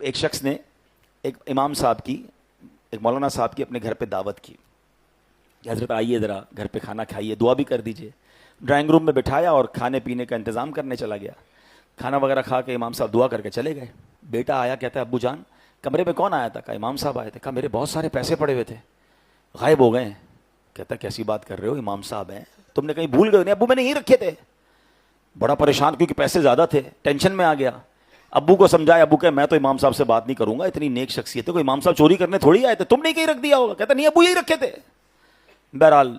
ایک شخص نے ایک امام صاحب کی، ایک مولانا صاحب کی اپنے گھر پہ دعوت کی کہ حضرت آئیے ذرا گھر پہ کھانا کھائیے، دعا بھی کر دیجئے۔ ڈرائنگ روم میں بٹھایا اور کھانے پینے کا انتظام کرنے چلا گیا۔ کھانا وغیرہ کھا کے امام صاحب دعا کر کے چلے گئے۔ بیٹا آیا، کہتا ہے ابو جان کمرے میں کون آیا تھا؟ کہا امام صاحب آئے تھے۔ کہا میرے بہت سارے پیسے پڑے ہوئے تھے، غائب ہو گئے ہیں۔ کہتا کیسی بات کر رہے ہو، امام صاحب ہیں، تم نے کہیں بھول گئے؟ نہیں ابو میں نے یہیں رکھے تھے۔ بڑا پریشان کیونکہ پیسے زیادہ تھے، ٹینشن میں آ گیا۔ ابو کو سمجھایا، ابو کہ میں تو امام صاحب سے بات نہیں کروں گا، اتنی نیک شخصیت ہے، کوئی امام صاحب چوری کرنے تھوڑی آئے تھے، تم نے کہیں رکھ دیا ہوگا۔ کہتا نہیں ابو یہی رکھے تھے۔ بہرحال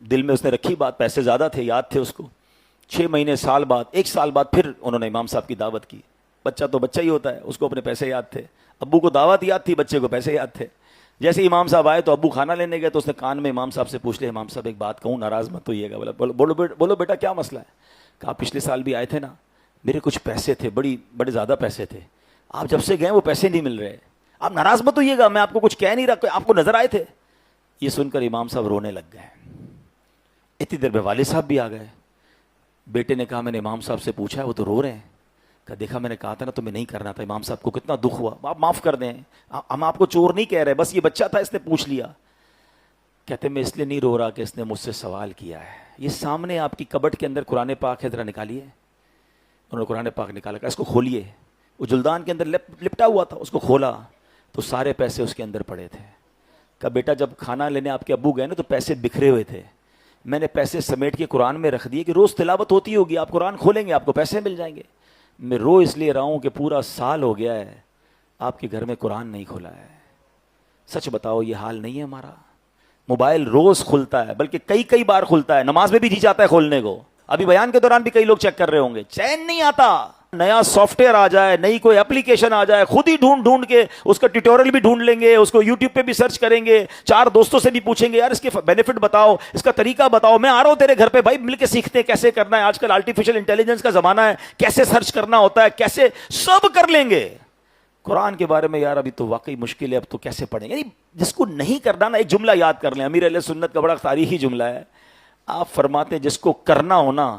دل میں اس نے رکھی بات، پیسے زیادہ تھے، یاد تھے اس کو۔ 6 مہینے، سال بعد، 1 سال بعد پھر انہوں نے امام صاحب کی دعوت کی۔ بچہ تو بچہ ہی ہوتا ہے، اس کو اپنے پیسے یاد تھے، ابو کو دعوت یاد تھی، بچے کو پیسے یاد تھے۔ جیسے امام صاحب آئے تو ابو کھانا لینے گئے تو اس نے کان میں امام صاحب سے پوچھ لیا، امام صاحب ایک بات کہوں، ناراض مت ہوئیے گا۔ بولو بیٹا کیا مسئلہ ہے؟ کہا پچھلے سال بھی آئے تھے نا، میرے کچھ پیسے تھے، بڑے زیادہ پیسے تھے، آپ جب سے گئے وہ پیسے نہیں مل رہے، آپ ناراض مت ہوئیے گا، میں آپ کو کچھ کہہ نہیں رہا، آپ کو نظر آئے تھے۔ یہ سن کر امام صاحب رونے لگ گئے۔ اتنی دیر میں والد صاحب بھی آ گئے۔ بیٹے نے کہا میں نے امام صاحب سے پوچھا ہے، وہ تو رو رہے ہیں۔ کہا دیکھا میں نے کہا تھا نا تمہیں نہیں کرنا تھا، امام صاحب کو کتنا دکھ ہوا، آپ معاف کر دیں، ہم آپ کو چور نہیں کہہ رہے، بس یہ بچہ تھا اس نے پوچھ لیا۔ کہتے میں اس لیے نہیں رو رہا کہ اس نے مجھ سے سوال کیا ہے۔ یہ سامنے آپ کی کبٹ کے اندر قرآن پاک ہے، ذرا نکالیے۔ انہوں نے قرآن پاک نکالا، کہا اس کو کھولیے۔ وہ جلدان کے اندر لپٹا ہوا تھا، اس کو کھولا تو سارے پیسے اس کے اندر پڑے تھے۔ کہا بیٹا جب کھانا لینے آپ کے ابو گئے نا تو پیسے بکھرے ہوئے تھے، میں نے پیسے سمیٹ کے قرآن میں رکھ دیے کہ روز تلاوت ہوتی ہوگی، آپ قرآن کھولیں گے آپ کو پیسے مل جائیں گے۔ میں رو اس لیے رہا ہوں کہ پورا سال ہو گیا ہے آپ کے گھر میں قرآن نہیں کھولا ہے۔ سچ بتاؤ یہ حال نہیں ہے ہمارا؟ موبائل روز کھلتا ہے، بلکہ کئی بار کھلتا ہے، نماز میں بھی جی چاہتا ہے کھولنے کو۔ ابھی بیان کے دوران بھی کئی لوگ چیک کر رہے ہوں گے، چین نہیں آتا۔ نیا سافٹ ویئر آ جائے، نئی کوئی اپلیکیشن آ جائے، خود ہی ڈھونڈ کے اس کا ٹیوٹوریل بھی ڈھونڈ لیں گے، اس کو یوٹیوب پہ بھی سرچ کریں گے، 4 دوستوں سے بھی پوچھیں گے یار اس کے بینیفٹ بتاؤ، اس کا طریقہ بتاؤ، میں آ رہا ہوں تیرے گھر پہ بھائی، مل کے سیکھتے ہیں کیسے کرنا ہے۔ آج کل آرٹیفیشل انٹیلیجنس کا زمانہ ہے، کیسے سرچ کرنا ہوتا ہے، کیسے سب کر لیں گے۔ قرآن کے بارے میں یار ابھی تو واقعی مشکل ہے، اب تو کیسے پڑھیں؟ یعنی جس کو نہیں کرنا نا، ایک جملہ یاد کر لیں، امیر علیہ سنت کا بڑا تاریخی جملہ ہے۔ آپ فرماتے ہیں جس کو کرنا ہونا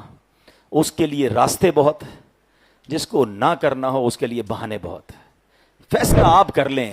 اس کے لیے راستے بہت، جس کو نہ کرنا ہو اس کے لیے بہانے بہت۔ فیصلہ آپ کر لیں۔